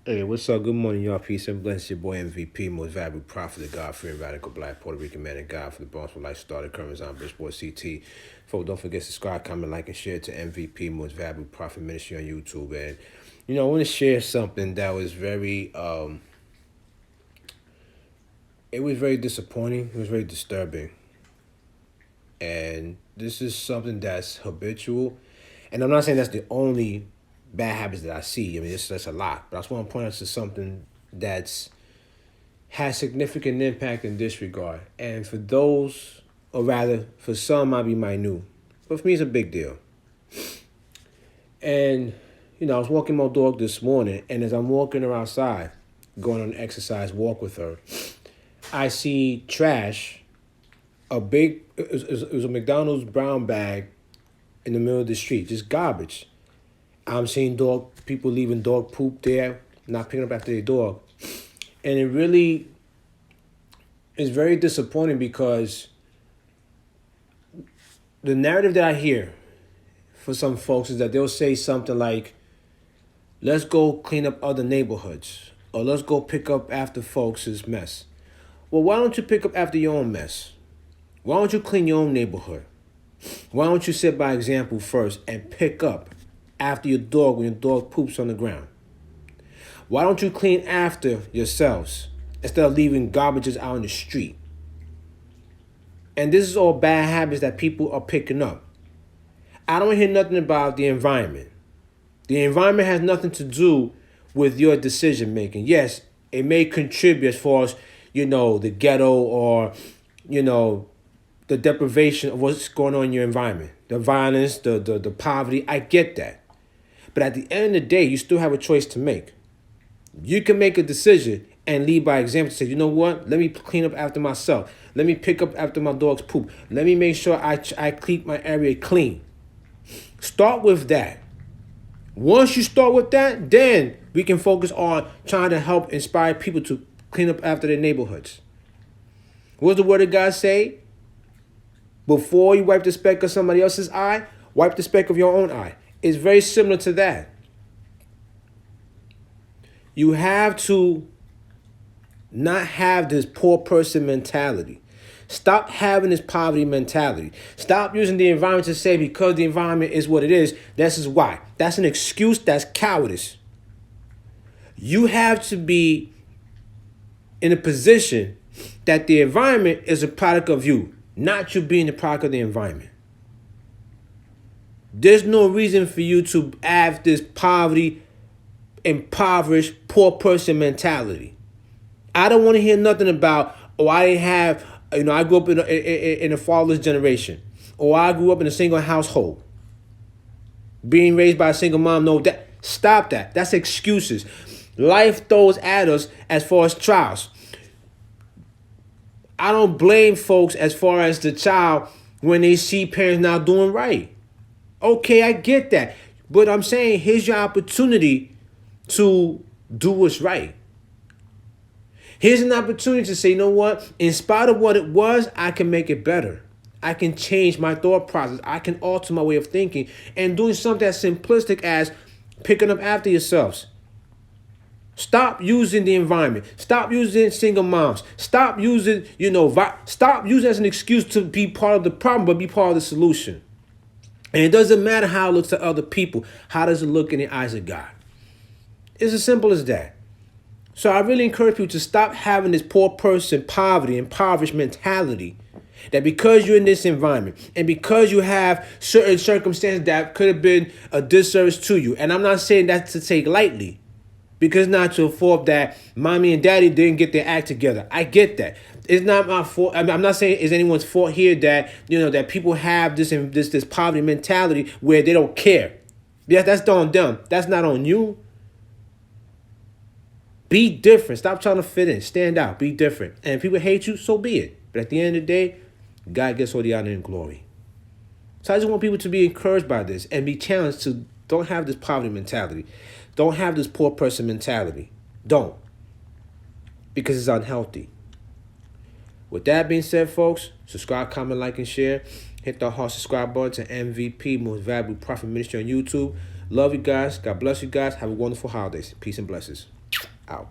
Hey, what's up? Good morning, y'all. Peace and blessings. Your boy MVP, most valuable prophet of God, free and radical black Puerto Rican man of God for the Bronx for life started current on Bridgeport CT. Folks, don't forget to subscribe, comment, like, and share to MVP, most valuable prophet ministry on YouTube. And I want to share something that was it was very disappointing. It was very disturbing. And this is something that's habitual. And I'm not saying that's the only bad habits that I see. I mean, that's a lot. But I just want to point out to something that's has significant impact in this regard. And for those, or rather, for some, might be minute. But for me, it's a big deal. And, I was walking my dog this morning, and as I'm walking her outside, going on an exercise walk with her, I see trash, it was a McDonald's brown bag in the middle of the street, just garbage. I'm seeing people leaving dog poop there, not picking up after their dog. And it really is very disappointing because the narrative that I hear for some folks is that they'll say something like, let's go clean up other neighborhoods, or let's go pick up after folks' mess. Well, why don't you pick up after your own mess? Why don't you clean your own neighborhood? Why don't you set by example first and pick up after your dog when your dog poops on the ground? Why don't you clean after yourselves instead of leaving garbages out in the street? And this is all bad habits that people are picking up. I don't hear nothing about the environment. The environment has nothing to do with your decision making. Yes, it may contribute as far as, the ghetto or, the deprivation of what's going on in your environment. The violence, the poverty, I get that. But at the end of the day, you still have a choice to make. You can make a decision and lead by example. Say, you know what? Let me clean up after myself. Let me pick up after my dog's poop. Let me make sure I keep my area clean. Start with that. Once you start with that, then we can focus on trying to help inspire people to clean up after their neighborhoods. What does the word of God say? Before you wipe the speck of somebody else's eye, wipe the speck of your own eye. It's very similar to that. You have to not have this poor person mentality. Stop having this poverty mentality. Stop using the environment to say because the environment is what it is, this is why. That's an excuse. That's cowardice. You have to be in a position that the environment is a product of you, not you being the product of the environment. There's no reason for you to have this poverty, impoverished, poor person mentality. I don't want to hear nothing about, I didn't have, I grew up in a fatherless generation, or I grew up in a single household, being raised by a single mom. No, stop that. That's excuses. Life throws at us as far as trials. I don't blame folks as far as the child when they see parents not doing right. Okay, I get that. But I'm saying here's your opportunity to do what's right. Here's an opportunity to say, you know what? In spite of what it was, I can make it better. I can change my thought process. I can alter my way of thinking and doing something as simplistic as picking up after yourselves. Stop using the environment. Stop using single moms. Stop using, stop using as an excuse to be part of the problem, but be part of the solution. And it doesn't matter how it looks to other people. How does it look in the eyes of God? It's as simple as that. So I really encourage people to stop having this poor person, poverty, impoverished mentality. That because you're in this environment and because you have certain circumstances that could have been a disservice to you. And I'm not saying that to take lightly. Because not your fault that mommy and daddy didn't get their act together. I get that. It's not my fault. I'm not saying it's anyone's fault here that, that people have this poverty mentality where they don't care. Yeah, that's on them. That's not on you. Be different. Stop trying to fit in. Stand out. Be different. And if people hate you, so be it. But at the end of the day, God gets all the honor and glory. So I just want people to be encouraged by this and be challenged to don't have this poverty mentality. Don't have this poor person mentality. Don't. Because it's unhealthy. With that being said, folks, subscribe, comment, like, and share. Hit the heart subscribe button to MVP, Most Valuable Prophet Ministry on YouTube. Love you guys. God bless you guys. Have a wonderful holidays. Peace and blessings. Out.